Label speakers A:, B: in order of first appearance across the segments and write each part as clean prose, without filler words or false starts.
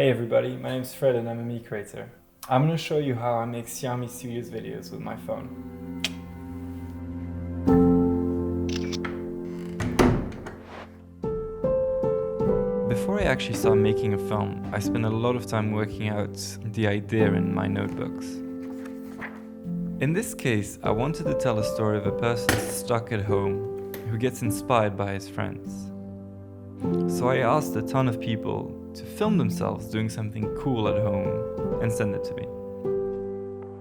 A: Hey everybody, my name is Fred and I'm a me creator. I'm going to show you how I make Xiaomi Studios videos with my phone. Before I actually start making a film, I spend a lot of time working out the idea in my notebooks. In this case, I wanted to tell a story of a person stuck at home who gets inspired by his friends. So I asked a ton of people to film themselves doing something cool at home and send it to me.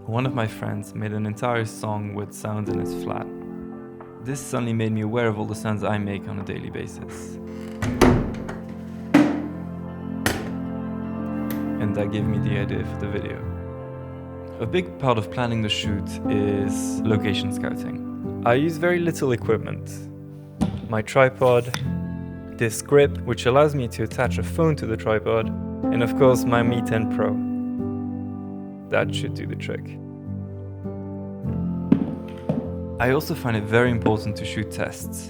A: One of my friends made an entire song with sounds in his flat. This suddenly made me aware of all the sounds I make on a daily basis. And that gave me the idea for the video. A big part of planning the shoot is location scouting. I use very little equipment. My tripod, this grip, which allows me to attach a phone to the tripod, and of course my Mi 10 Pro. That should do the trick. I also find it very important to shoot tests.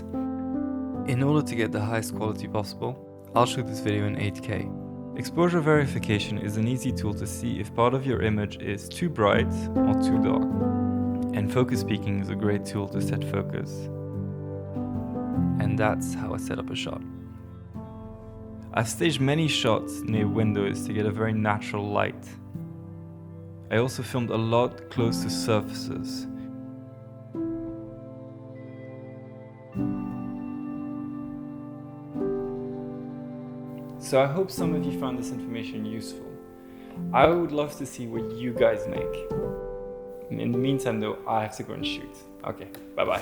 A: In order to get the highest quality possible, I'll shoot this video in 8K. Exposure verification is an easy tool to see if part of your image is too bright or too dark. And focus peaking is a great tool to set focus. And that's how I set up a shot. I've staged many shots near windows to get a very natural light. I also filmed a lot close to surfaces. So I hope some of you found this information useful. I would love to see what you guys make. In the meantime though, I have to go and shoot. Okay, bye bye.